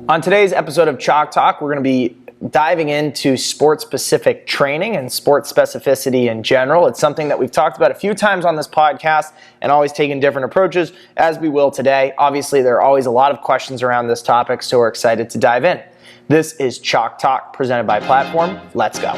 On today's episode of Chalk Talk, we're going to be diving into sport-specific training and sports specificity in general. It's something that we've talked about a few times on this podcast and always taken different approaches, as we will today. Obviously, there are always a lot of questions around this topic, so we're excited to dive in. This is Chalk Talk, presented by Platform. Let's go.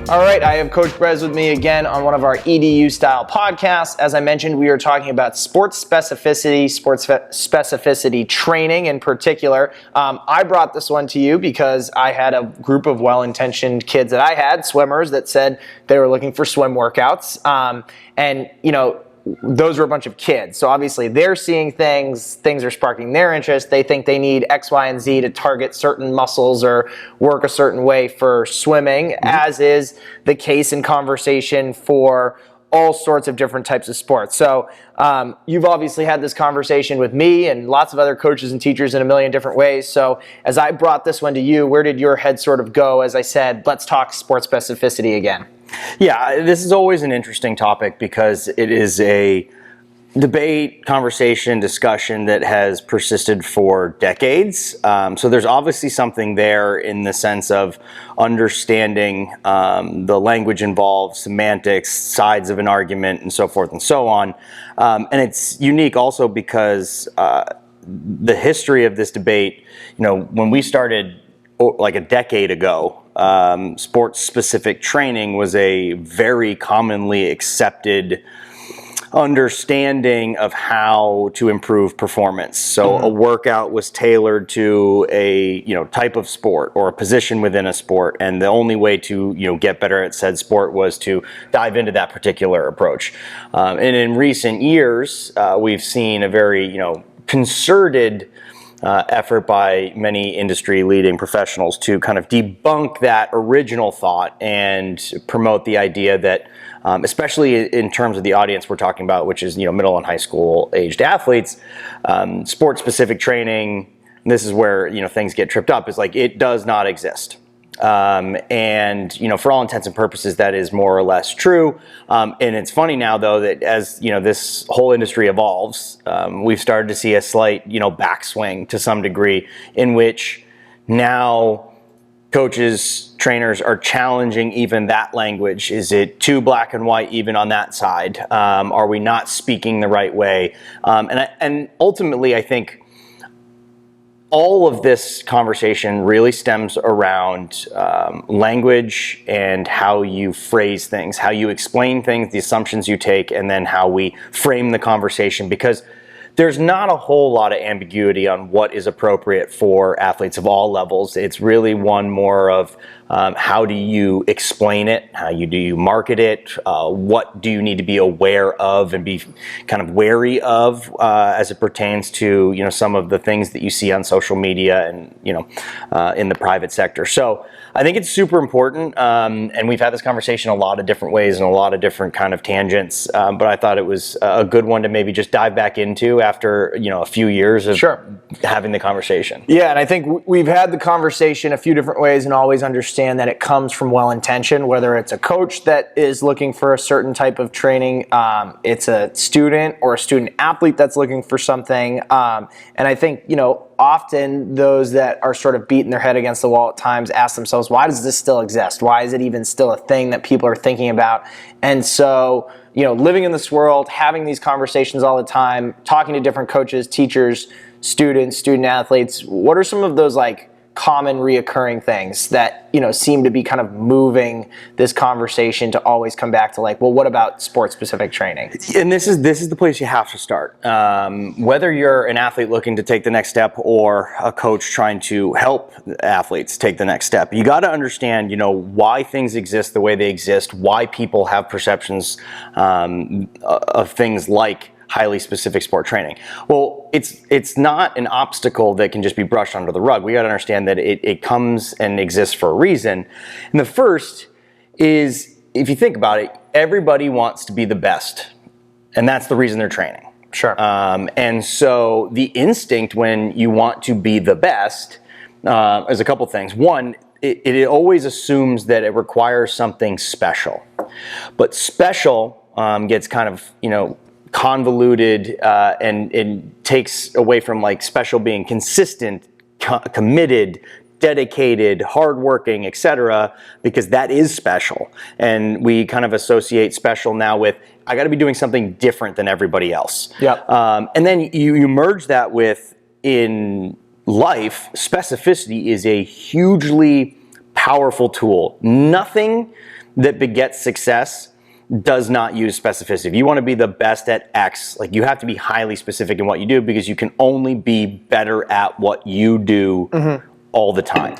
All right, I have Coach Brez with me again on one of our EDU style podcasts. As I mentioned, we are talking about sports specificity training in particular. I brought this one to you because I had a group of well-intentioned kids that I had, swimmers, that said they were looking for swim workouts. Those were a bunch of kids. So obviously they're seeing things are sparking their interest. They think they need X, Y, and Z to target certain muscles or work a certain way for swimming, as is the case in conversation for all sorts of different types of sports. So you've obviously had this conversation with me and lots of other coaches and teachers in a million different ways. So as I brought this one to you, where did your head sort of go as I said, let's talk sports specificity again? Yeah, this is always an interesting topic because it is a debate, conversation, discussion that has persisted for decades. So there's obviously something there in the sense of understanding the language involved, semantics, sides of an argument, and so forth and so on. And it's unique also because the history of this debate, when we started like a decade ago, sports-specific training was a very commonly accepted understanding of how to improve performance. So a workout was tailored to a type of sport or a position within a sport, and the only way to get better at said sport was to dive into that particular approach. And in recent years, we've seen a very concerted effort by many industry-leading professionals to kind of debunk that original thought and promote the idea that, especially in terms of the audience we're talking about, which is middle and high school aged athletes, sport-specific training, and this is where things get tripped up, is like it does not exist. And for all intents and purposes, that is more or less true. And it's funny now, though, that as this whole industry evolves, we've started to see a slight backswing to some degree, in which now coaches, trainers are challenging even that language. Is it too black and white even on that side? Are we not speaking the right way? And ultimately, I think all of this conversation really stems around language and how you phrase things, how you explain things, the assumptions you take, and then how we frame the conversation, because there's not a whole lot of ambiguity on what is appropriate for athletes of all levels. It's really one more of how do you explain it? How do you market it? What do you need to be aware of and be kind of wary of as it pertains to some of the things that you see on social media and in the private sector. So I think it's super important, and we've had this conversation a lot of different ways and a lot of different kind of tangents. But I thought it was a good one to maybe just dive back into after a few years of having the conversation. Yeah, and I think we've had the conversation a few different ways and always understand that it comes from well-intentioned, whether it's a coach that is looking for a certain type of training, it's a student or a student athlete that's looking for something. And I think, often those that are sort of beating their head against the wall at times ask themselves, why does this still exist? Why is it even still a thing that people are thinking about? And so, living in this world, having these conversations all the time, talking to different coaches, teachers, students, student athletes, what are some of those common reoccurring things that seem to be kind of moving this conversation to always come back to well, what about sports specific training? And this is the place you have to start. Whether you're an athlete looking to take the next step or a coach trying to help athletes take the next step, you got to understand why things exist the way they exist, why people have perceptions of things like highly specific sport training. Well, it's not an obstacle that can just be brushed under the rug. We got to understand that it comes and exists for a reason. And the first is, if you think about it, everybody wants to be the best. And that's the reason they're training. Sure. And so the instinct when you want to be the best is a couple things. One, it always assumes that it requires something special. But special gets kind of, convoluted and takes away from like special being consistent, committed, dedicated, hardworking, etc., because that is special. And we kind of associate special now with, I got to be doing something different than everybody else. Yep. And then you merge that with, in life, specificity is a hugely powerful tool. Nothing that begets success does not use specificity. If you want to be the best at X, like you have to be highly specific in what you do, because you can only be better at what you do all the time.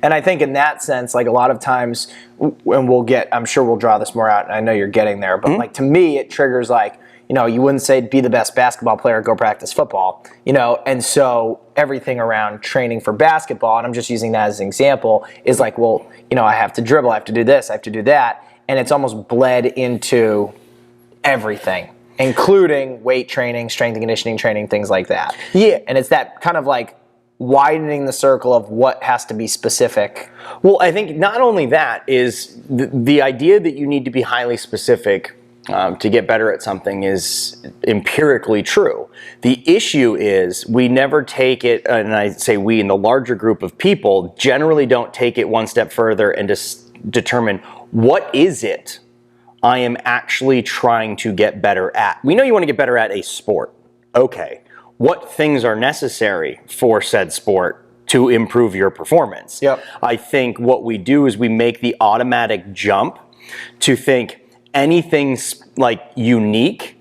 And I think in that sense, like a lot of times, and I'm sure we'll draw this more out, and I know you're getting there, but like to me, it triggers like, you wouldn't say be the best basketball player, go practice football, and so everything around training for basketball, and I'm just using that as an example, is like, well, I have to dribble, I have to do this, I have to do that, and it's almost bled into everything, including weight training, strength and conditioning training, things like that. Yeah. And it's that kind of like widening the circle of what has to be specific. Well, I think not only that is the idea that you need to be highly specific to get better at something is empirically true. The issue is we never take it, and I say we in the larger group of people, generally don't take it one step further and just determine what is it I am actually trying to get better at. We know you want to get better at a sport. Okay. What things are necessary for said sport to improve your performance? Yep. I think what we do is we make the automatic jump to think anything like unique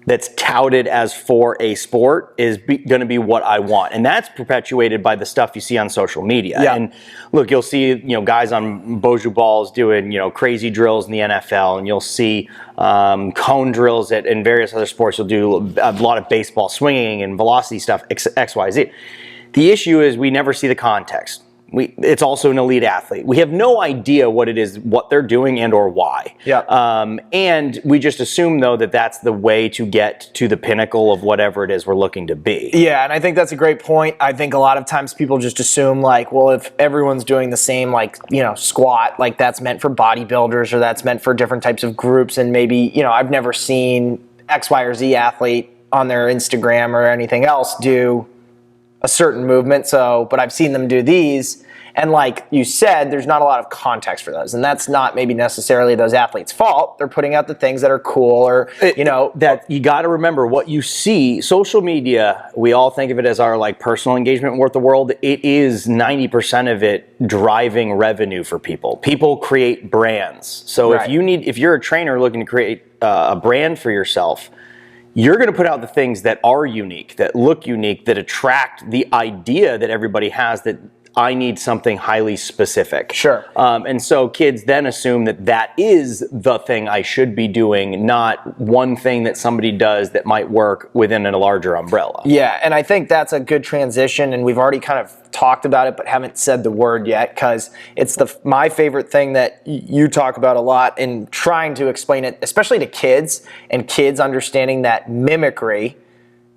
that's touted as for a sport is going to be what I want. And that's perpetuated by the stuff you see on social media. Yeah. And look, you'll see, guys on Boju balls doing, crazy drills in the NFL, and you'll see cone drills in various other sports. You'll do a lot of baseball swinging and velocity stuff, X, Y, Z. The issue is we never see the context. It's also an elite athlete. We have no idea what it is, what they're doing, and or why. Yeah. And we just assume, though, that that's the way to get to the pinnacle of whatever it is we're looking to be. Yeah, and I think that's a great point. I think a lot of times people just assume, like, well, if everyone's doing the same, like, squat, like that's meant for bodybuilders or that's meant for different types of groups. And maybe, I've never seen X, Y, or Z athlete on their Instagram or anything else do a certain movement, but I've seen them do these, and like you said, there's not a lot of context for those, and that's not maybe necessarily those athletes' fault. They're putting out the things that are cool, or that you got to remember what you see. Social media, we all think of it as our like personal engagement with the world. It is 90% of it driving revenue for people. People create brands, so Right. if you're a trainer looking to create a brand for yourself, you're going to put out the things that are unique, that look unique, that attract the idea that everybody has that I need something highly specific. Sure. And so kids then assume that that is the thing I should be doing, not one thing that somebody does that might work within a larger umbrella. Yeah, and I think that's a good transition, and we've already kind of talked about it but haven't said the word yet, because it's my favorite thing that you talk about a lot in trying to explain it, especially to kids, and kids understanding that mimicry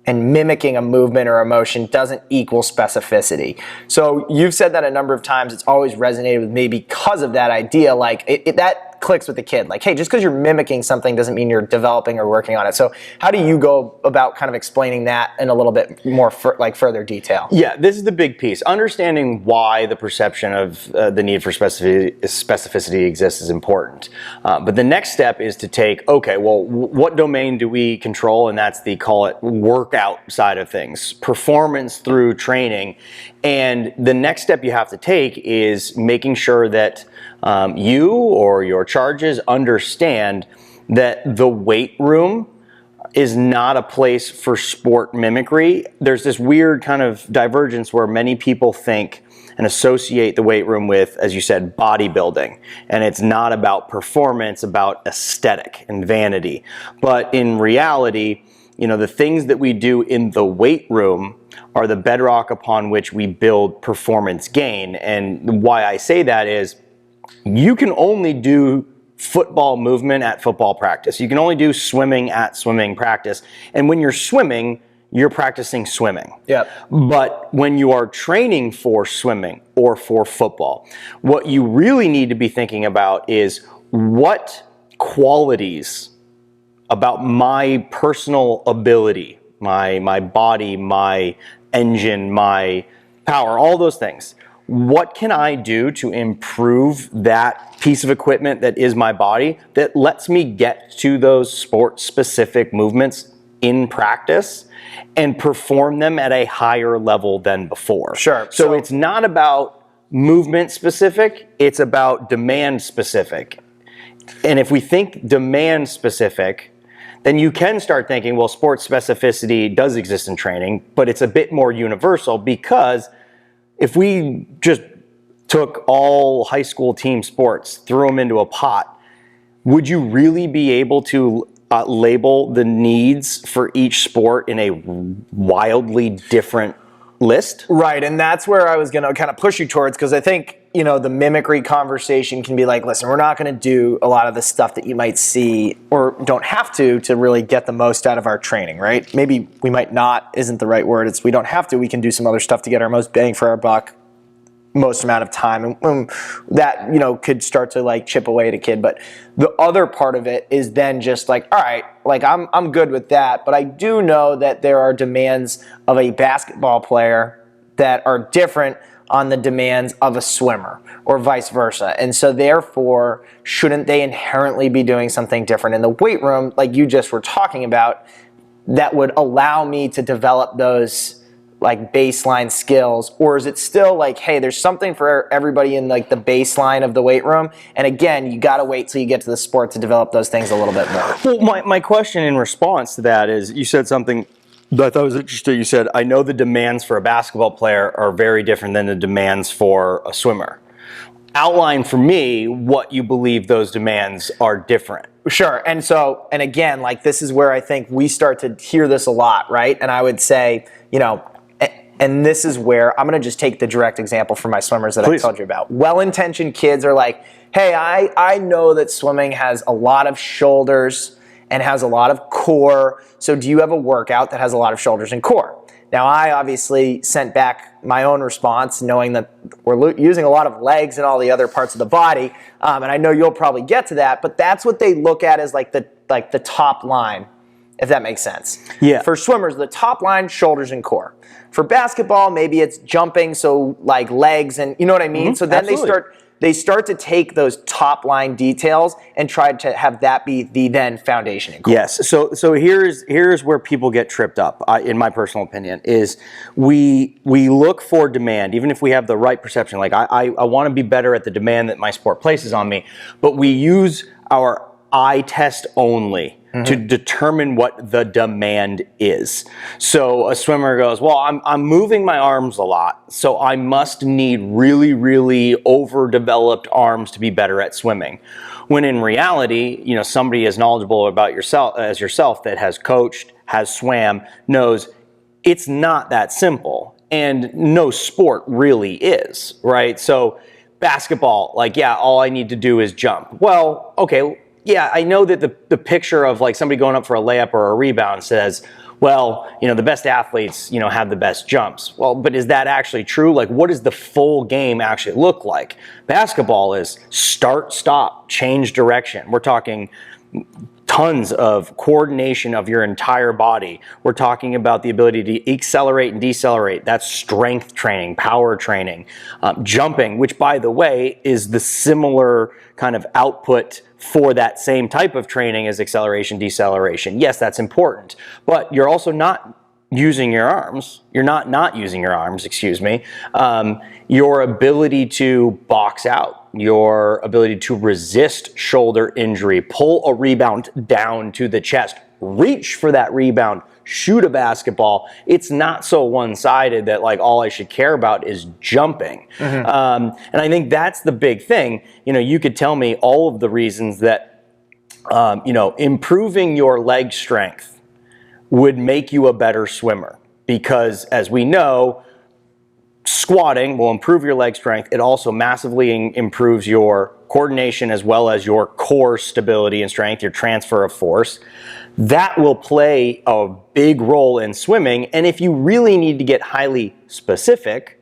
and mimicking a movement or emotion doesn't equal specificity. So you've said that a number of times. It's always resonated with me because of that idea. Like that clicks with the kid. Like, hey, just because you're mimicking something doesn't mean you're developing or working on it. So how do you go about kind of explaining that in a little bit more further detail? Yeah, this is the big piece. Understanding why the perception of the need for specificity exists is important. But the next step is to take, okay, well, what domain do we control? And that's the, call it, workout side of things, performance through training. And the next step you have to take is making sure that you or your charges understand that the weight room is not a place for sport mimicry. There's this weird kind of divergence where many people think and associate the weight room with, as you said, bodybuilding. And it's not about performance, about aesthetic and vanity. But in reality, the things that we do in the weight room are the bedrock upon which we build performance gain. And why I say that is you can only do football movement at football practice. You can only do swimming at swimming practice. And when you're swimming, you're practicing swimming. Yep. But when you are training for swimming or for football, what you really need to be thinking about is what qualities about my personal ability, my body, my engine, my power, all those things. What can I do to improve that piece of equipment that is my body that lets me get to those sport-specific movements in practice and perform them at a higher level than before? Sure. So it's not about movement specific, it's about demand specific. And if we think demand specific, then you can start thinking, well, sports specificity does exist in training, but it's a bit more universal, because if we just took all high school team sports, threw them into a pot, would you really be able to label the needs for each sport in a wildly different list? Right, and that's where I was going to kind of push you towards, because I think, you know, the mimicry conversation can be like, listen, we're not going to do a lot of the stuff that you might see or don't have to really get the most out of our training, right? Maybe we might not, isn't the right word. It's we don't have to. We can do some other stuff to get our most bang for our buck most amount of time, and that, you know, could start to like chip away at a kid. But the other part of it is then just like, all right, like I'm good with that, but I do know that there are demands of a basketball player that are different on the demands of a swimmer, or vice versa. And so therefore, shouldn't they inherently be doing something different in the weight room, like you just were talking about, that would allow me to develop those like baseline skills? Or is it still like, hey, there's something for everybody in like the baseline of the weight room, and again, you got to wait till you get to the sport to develop those things a little bit more? Well, my question in response to that is, you said something that I thought was interesting. You said, I know the demands for a basketball player are very different than the demands for a swimmer. Outline for me what you believe those demands are different. Sure. And so, and again, like this is where I think we start to hear this a lot, right? And I would say, you know, and this is where I'm going to just take the direct example from my swimmers that Please. I told you about. Well-intentioned kids are like, hey, I know that swimming has a lot of shoulders and has a lot of core. So do you have a workout that has a lot of shoulders and core? Now, I obviously sent back my own response, knowing that we're using a lot of legs and all the other parts of the body, and I know you'll probably get to that, but that's what they look at as like the top line, if that makes sense. Yeah. For swimmers, the top line, shoulders and core. For basketball, maybe it's jumping, so like legs, and you know what I mean? So then they start to take those top line details and try to have that be the then foundation in core. Yes. So here's where people get tripped up, in my personal opinion, is we look for demand, even if we have the right perception. Like I want to be better at the demand that my sport places on me, but we use our eye test only to determine what the demand is. So a swimmer goes, well, I'm moving my arms a lot, so I must need really, really overdeveloped arms to be better at swimming. When in reality, you know, somebody as knowledgeable about yourself that has coached, has swam, knows it's not that simple. And no sport really is, right? So basketball, like, yeah, all I need to do is jump. Well, okay, yeah, I know that the picture of like somebody going up for a layup or a rebound says, well, you know, the best athletes, you know, have the best jumps. Well, but is that actually true? Like, what does the full game actually look like? Basketball is start, stop, change direction. We're talking tons of coordination of your entire body. We're talking about the ability to accelerate and decelerate. That's strength training, power training, jumping, which, by the way, is the similar kind of output for that same type of training as acceleration, deceleration. Yes, that's important, but you're also not using your arms. You're not using your arms, excuse me. Your ability to box out, your ability to resist shoulder injury, pull a rebound down to the chest, reach for that rebound, shoot a basketball. It's not so one-sided that like all I should care about is jumping. And I think that's the big thing. You know, you could tell me all of the reasons that, you know, improving your leg strength would make you a better swimmer, because as we know, squatting will improve your leg strength. It also massively improves your coordination as well as your core stability and strength, your transfer of force. That will play a big role in swimming. And if you really need to get highly specific,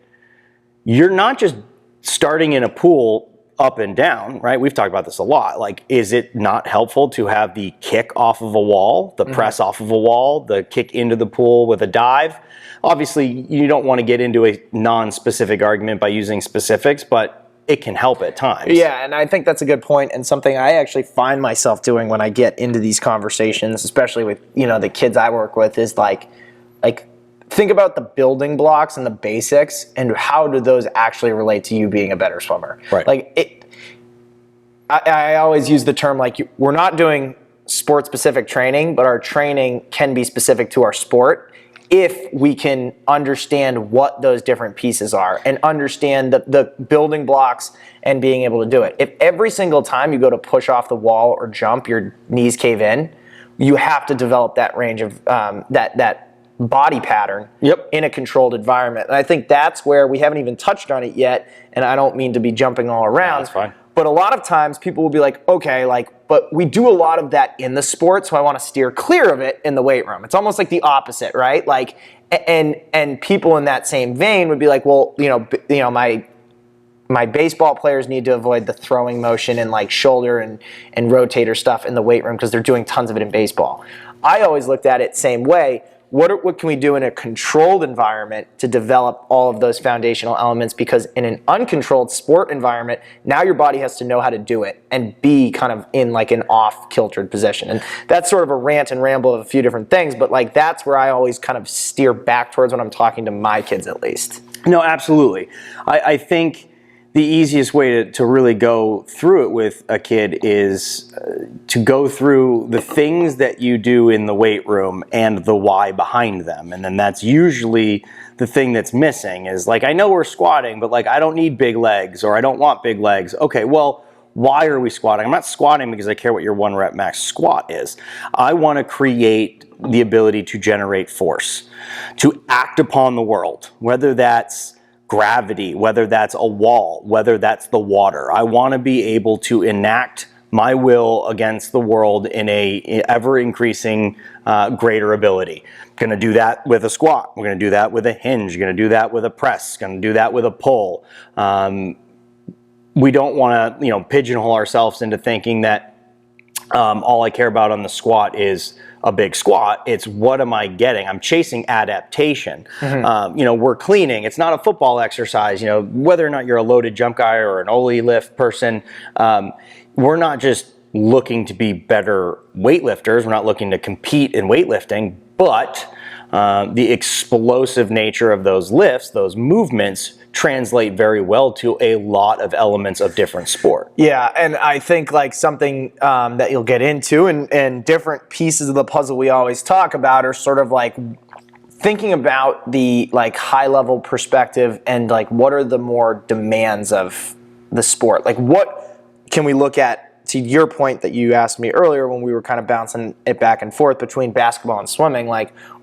you're not just starting in a pool up and down, right? We've talked about this a lot. Like, is it not helpful to have the kick off of a wall, the press off of a wall, the kick into the pool with a dive? Obviously, you don't want to get into a non-specific argument by using specifics, but it can help at times. Yeah, and I think that's a good point, and something I actually find myself doing when I get into these conversations, especially with, the kids I work with, is like think about the building blocks and the basics, and how do those actually relate to you being a better swimmer? Right. I always use the term, we're not doing sport-specific training, but our training can be specific to our sport if we can understand what those different pieces are and understand the building blocks and being able to do it. If every single time you go to push off the wall or jump, your knees cave in, you have to develop that range of that body pattern in a controlled environment. And I think that's where we haven't even touched on it yet, and I don't mean to be jumping all around. That's fine. But a lot of times people will be like, okay, but we do a lot of that in the sport, so I want to steer clear of it in the weight room. It's almost like the opposite, right? And people in that same vein would be like, well, my baseball players need to avoid the throwing motion and shoulder and rotator stuff in the weight room because they're doing tons of it in baseball. I always looked at it same way. What can we do in a controlled environment to develop all of those foundational elements? Because in an uncontrolled sport environment, now your body has to know how to do it and be kind of in an off-kiltered position. And that's sort of a rant and ramble of a few different things, but that's where I always kind of steer back towards when I'm talking to my kids, at least. No, absolutely. I think the easiest way to really go through it with a kid is to go through the things that you do in the weight room and the why behind them. And then that's usually the thing that's missing is I know we're squatting, but I don't need big legs or I don't want big legs. Okay, well, why are we squatting? I'm not squatting because I care what your 1 rep max squat is. I want to create the ability to generate force, to act upon the world, whether that's gravity, whether that's a wall, whether that's the water. I want to be able to enact my will against the world in a ever-increasing greater ability. Going to do that with a squat. We're going to do that with a hinge. Going to do that with a press. Going to do that with a pull. We don't want to, pigeonhole ourselves into thinking that all I care about on the squat is a big squat. It's what am I getting? I'm chasing adaptation. We're cleaning. It's not a football exercise. Whether or not you're a loaded jump guy or an Ollie lift person, we're not just looking to be better weightlifters. We're not looking to compete in weightlifting, but the explosive nature of those lifts, those movements, translate very well to a lot of elements of different sport. Yeah, and I think something that you'll get into and different pieces of the puzzle we always talk about are sort of thinking about the high level perspective and what are the more demands of the sport. What can we look at, to your point that you asked me earlier when we were kind of bouncing it back and forth between basketball and swimming,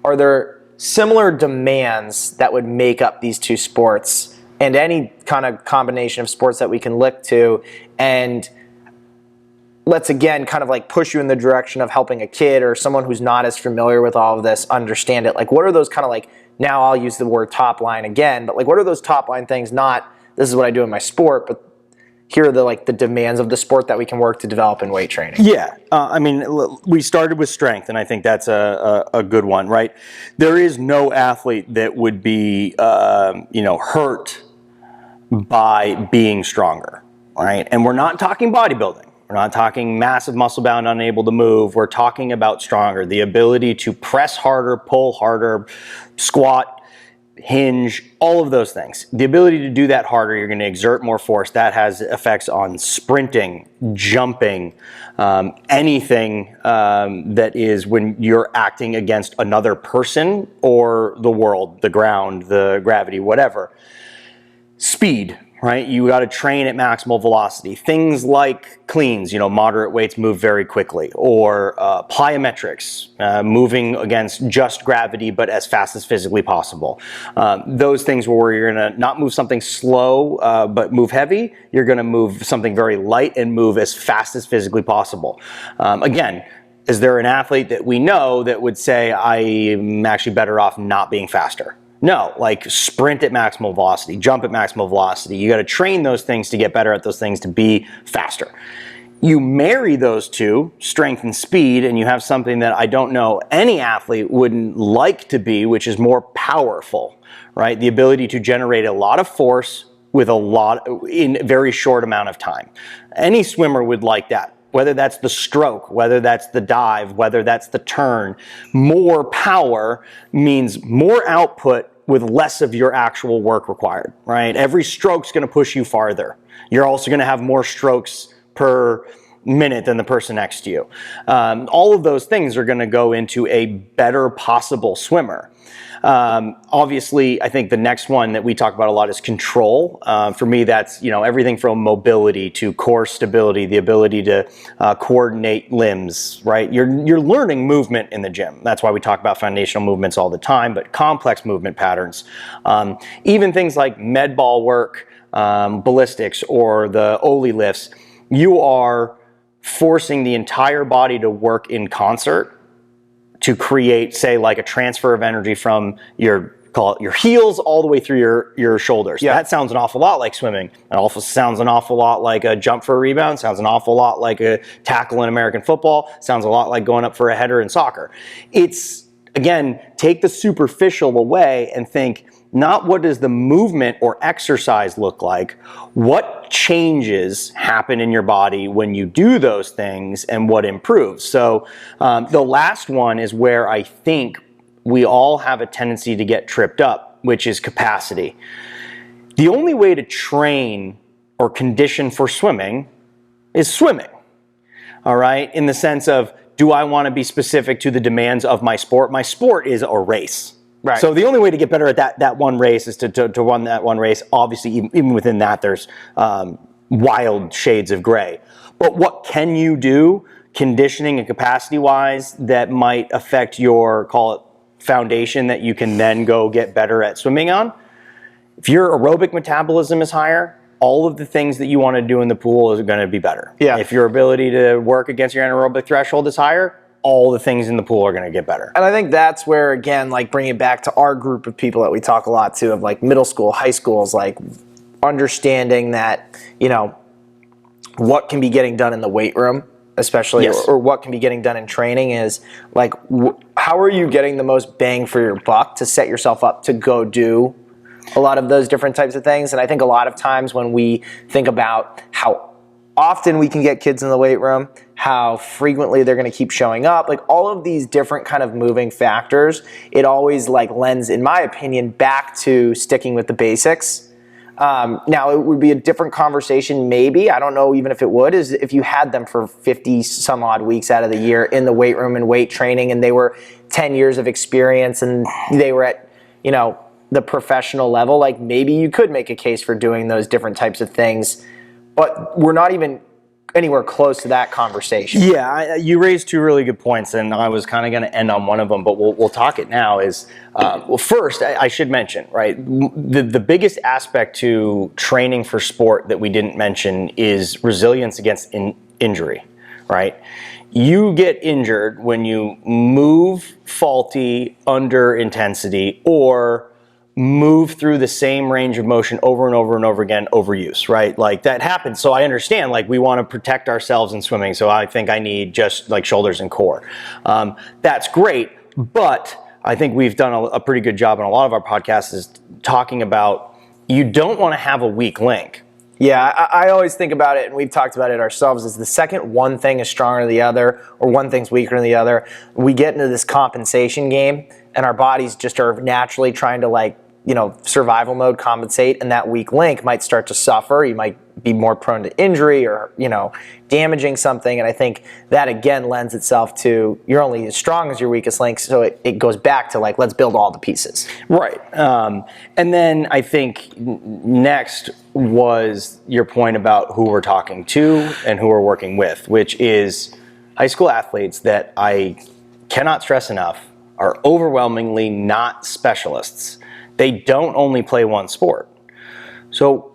are there similar demands that would make up these two sports and any kind of combination of sports that we can look to? And let's again kind of push you in the direction of helping a kid or someone who's not as familiar with all of this understand it. What are those kind of now I'll use the word top line again, but what are those top line things? Not this is what I do in my sport, but here are the demands of the sport that we can work to develop in weight training. Yeah, we started with strength, and I think that's a good one, right? There is no athlete that would be hurt by being stronger, right? And we're not talking bodybuilding. We're not talking massive muscle bound, unable to move. We're talking about stronger, the ability to press harder, pull harder, squat, hinge, all of those things. The ability to do that harder, you're going to exert more force. That has effects on sprinting, jumping, anything that is when you're acting against another person or the world, the ground, the gravity, whatever. Speed, right? You got to train at maximal velocity. Things like cleans, moderate weights move very quickly, or plyometrics, moving against just gravity but as fast as physically possible. Those things where you're going to not move something slow but move heavy, you're going to move something very light and move as fast as physically possible. Again, is there an athlete that we know that would say, I'm actually better off not being faster? No, like sprint at maximal velocity, jump at maximal velocity. You got to train those things to get better at those things to be faster. You marry those two, strength and speed, and you have something that I don't know any athlete wouldn't like to be, which is more powerful, right? The ability to generate a lot of force with a lot in a very short amount of time. Any swimmer would like that. Whether that's the stroke, whether that's the dive, whether that's the turn, more power means more output with less of your actual work required, right? Every stroke's going to push you farther. You're also going to have more strokes per minute than the person next to you. All of those things are going to go into a better possible swimmer. Obviously, I think the next one that we talk about a lot is control. For me, that's everything from mobility to core stability, the ability to coordinate limbs. Right, you're learning movement in the gym. That's why we talk about foundational movements all the time, but complex movement patterns, even things like med ball work, ballistics, or the Oli lifts. You are forcing the entire body to work in concert to create, say, like a transfer of energy from your heels all the way through your shoulders. Yeah. That sounds an awful lot like swimming. It also sounds an awful lot like a jump for a rebound. Sounds an awful lot like a tackle in American football. Sounds a lot like going up for a header in soccer. It's, again, take the superficial away and think, not what does the movement or exercise look like, what changes happen in your body when you do those things and what improves. So the last one is where I think we all have a tendency to get tripped up, which is capacity. The only way to train or condition for swimming is swimming, all right? In the sense of, do I want to be specific to the demands of my sport? My sport is a race. Right. So the only way to get better at that one race is to run that one race. Obviously, even within that, there's wild shades of gray. But what can you do, conditioning and capacity-wise, that might affect your, call it, foundation that you can then go get better at swimming on? If your aerobic metabolism is higher, all of the things that you want to do in the pool is going to be better. Yeah. If your ability to work against your anaerobic threshold is higher, all the things in the pool are going to get better. And I think that's where, again, like bringing it back to our group of people that we talk a lot to, of like middle school, high schools, like understanding that, what can be getting done in the weight room, especially, yes, or what can be getting done in training is like, how are you getting the most bang for your buck to set yourself up to go do a lot of those different types of things. And I think a lot of times when we think about how often we can get kids in the weight room, how frequently they're going to keep showing up, like all of these different kind of moving factors, it always like lends, in my opinion, back to sticking with the basics. Now, it would be a different conversation, maybe, I don't know even if it would, is if you had them for 50 some odd weeks out of the year in the weight room and weight training, and they were 10 years of experience and they were at, the professional level, like maybe you could make a case for doing those different types of things. But we're not even anywhere close to that conversation. Yeah, you raised two really good points, and I was kind of going to end on one of them, but we'll talk it now. Well, first, I should mention, right, the biggest aspect to training for sport that we didn't mention is resilience against injury, right? You get injured when you move faulty under intensity or move through the same range of motion over and over and over again, overuse, right? Like that happens. So I understand, like we want to protect ourselves in swimming. So I think I need just like shoulders and core. That's great. But I think we've done a pretty good job on a lot of our podcasts is talking about you don't want to have a weak link. Yeah, I always think about it, and we've talked about it ourselves, is the second one thing is stronger than the other, or one thing's weaker than the other, we get into this compensation game, and our bodies just are naturally trying to survival mode compensate, and that weak link might start to suffer. You might be more prone to injury or, damaging something. And I think that again lends itself to you're only as strong as your weakest link. So it goes back to like, let's build all the pieces. Right. And then I think next was your point about who we're talking to and who we're working with, which is high school athletes that I cannot stress enough are overwhelmingly not specialists. They don't only play one sport. So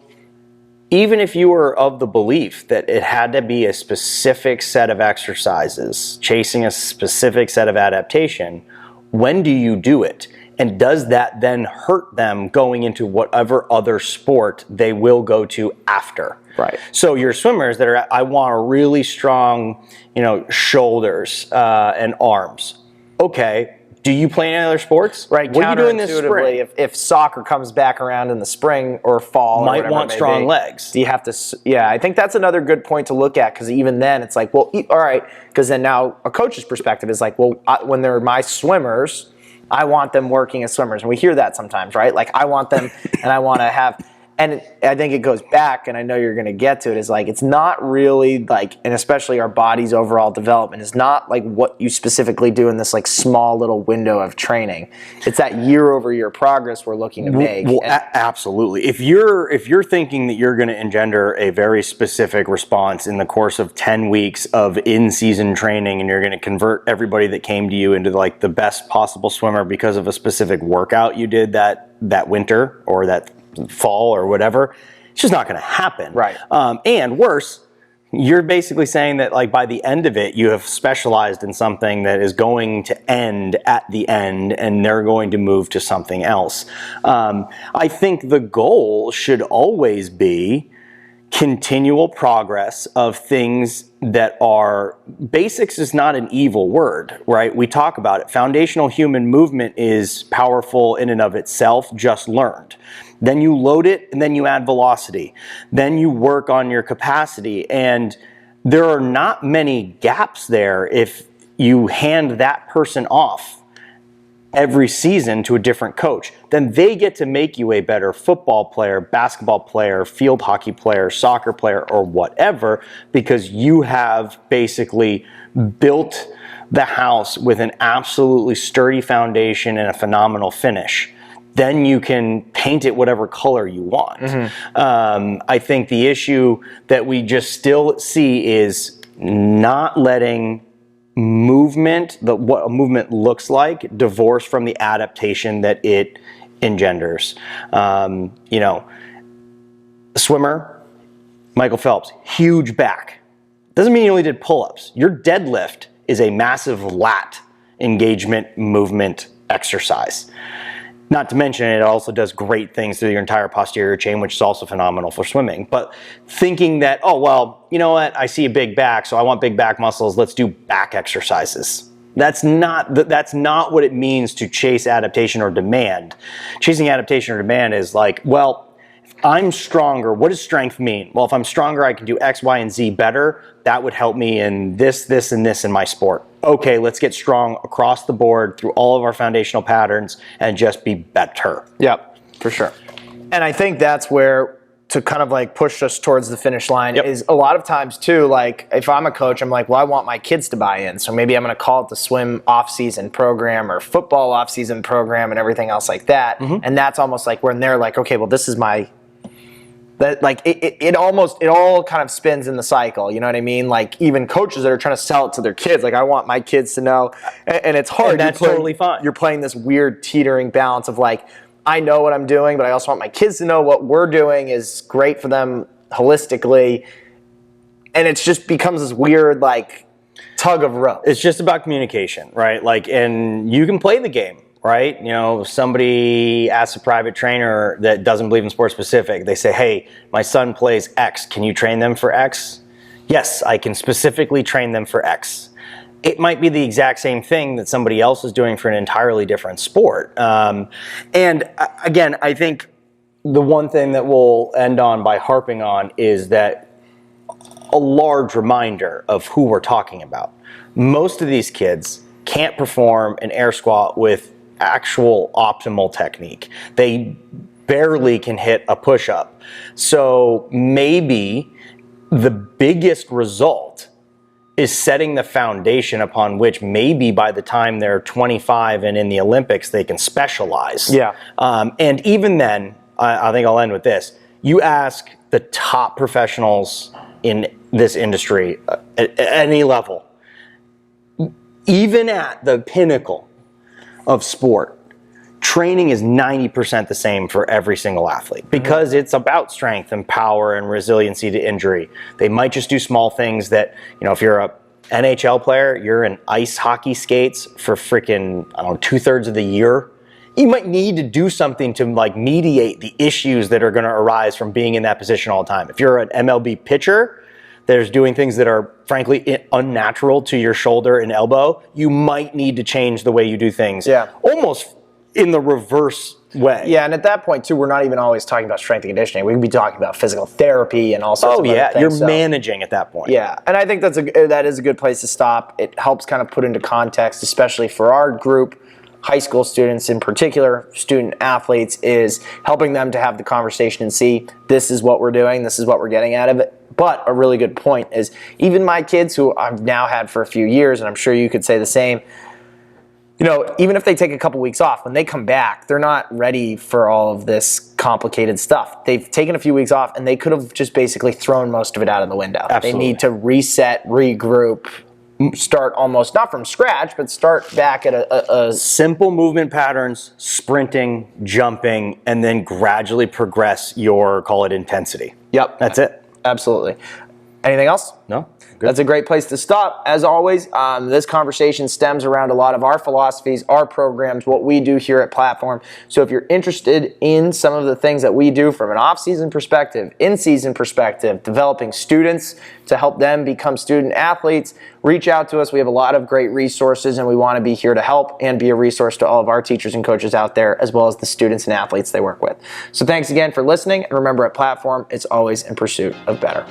even if you were of the belief that it had to be a specific set of exercises, chasing a specific set of adaptation, when do you do it? And does that then hurt them going into whatever other sport they will go to after? Right. So your swimmers that are, I want a really strong, shoulders and arms. Okay. Do you play any other sports? Right. What are you doing this spring? If soccer comes back around in the spring or fall, or Might want strong legs. Do you have to? Yeah, I think that's another good point to look at, because even then it's like, well, all right, because then now a coach's perspective is like, well, when they're my swimmers, I want them working as swimmers, and we hear that sometimes, right? Like I want them, and I want to have. And I think it goes back, and I know you're going to get to it, is like it's not really like, and especially our body's overall development is not like what you specifically do in this like small little window of training. It's that year-over-year progress we're looking to make. Well, absolutely. If you're thinking that you're going to engender a very specific response in the course of 10 weeks of in-season training, and you're going to convert everybody that came to you into like the best possible swimmer because of a specific workout you did that winter or that fall or whatever, it's just not going to happen. Right. And worse, you're basically saying that like by the end of it, you have specialized in something that is going to end at the end, and they're going to move to something else. I think the goal should always be continual progress of things that are basics. Is not an evil word, right? We talk about it. Foundational human movement is powerful in and of itself, just learned. Then you load it, and then you add velocity. Then you work on your capacity, and there are not many gaps there if you hand that person off every season to a different coach. Then they get to make you a better football player, basketball player, field hockey player, soccer player, or whatever, because you have basically built the house with an absolutely sturdy foundation and a phenomenal finish. Then you can paint it whatever color you want. I think the issue that we just still see is not letting movement, what a movement looks like, divorce from the adaptation that it engenders. Swimmer, Michael Phelps, huge back. Doesn't mean you only did pull-ups. Your deadlift is a massive lat engagement movement exercise. Not to mention, it also does great things through your entire posterior chain, which is also phenomenal for swimming. But thinking that, oh, well, you know what? I see a big back, so I want big back muscles. Let's do back exercises. That's not what it means to chase adaptation or demand. Chasing adaptation or demand is like, well, if I'm stronger, what does strength mean? Well, if I'm stronger, I can do X, Y, and Z better. That would help me in this, and this in my sport. Okay, let's get strong across the board through all of our foundational patterns and just be better. Yep, for sure. And I think that's where, to kind of like push us towards the finish line, is a lot of times too, like if I'm a coach, I'm like, well, I want my kids to buy in. So maybe I'm going to call it the swim off-season program or football off-season program and everything else like that. And that's almost like when they're like, okay, well, this is my... That like it all kind of spins in the cycle, you know what I mean? Like even coaches that are trying to sell it to their kids, like I want my kids to know, and it's hard. And that's totally fine. You're playing this weird teetering balance of like, I know what I'm doing, but I also want my kids to know what we're doing is great for them holistically, and it just becomes this weird like tug of rope. It's just about communication, right? Like, and you can play the game. Right? Somebody asks a private trainer that doesn't believe in sport specific. They say, hey, my son plays X. Can you train them for X? Yes, I can specifically train them for X. It might be the exact same thing that somebody else is doing for an entirely different sport. And again, I think the one thing that we'll end on by harping on is that a large reminder of who we're talking about. Most of these kids can't perform an air squat with actual optimal technique. They barely can hit a push-up. So maybe the biggest result is setting the foundation upon which maybe by the time they're 25 and in the Olympics, they can specialize. Yeah. And even then, I think I'll end with this. You ask the top professionals in this industry at any level, even at the pinnacle of sport, training is 90% the same for every single athlete because it's about strength and power and resiliency to injury. They might just do small things that, if you're a NHL player, you're in ice hockey skates for freaking, 2/3 of the year. you might need to do something to like mediate the issues that are going to arise from being in that position all the time. If you're an MLB pitcher, there's doing things that are frankly unnatural to your shoulder and elbow. You might need to change the way you do things. Yeah. Almost in the reverse way. Yeah, and at that point too, we're not even always talking about strength and conditioning. We could be talking about physical therapy and all sorts of other things. You're managing at that point. Yeah, and I think that is a good place to stop. It helps kind of put into context, especially for our group, high school students in particular, student athletes, is helping them to have the conversation and see this is what we're doing, this is what we're getting out of it. But a really good point is even my kids who I've now had for a few years, and I'm sure you could say the same, even if they take a couple weeks off, when they come back, they're not ready for all of this complicated stuff. They've taken a few weeks off, and they could have just basically thrown most of it out of the window. Absolutely. They need to reset, regroup, start almost not from scratch, but start back at a simple movement patterns, sprinting, jumping, and then gradually progress your, call it, intensity. Yep. That's it. Absolutely. Anything else? No. Good. That's a great place to stop. As always, this conversation stems around a lot of our philosophies, our programs, what we do here at Platform. So if you're interested in some of the things that we do from an off-season perspective, in-season perspective, developing students to help them become student athletes, reach out to us. We have a lot of great resources, and we want to be here to help and be a resource to all of our teachers and coaches out there, as well as the students and athletes they work with. So thanks again for listening, and remember, at Platform, it's always in pursuit of better.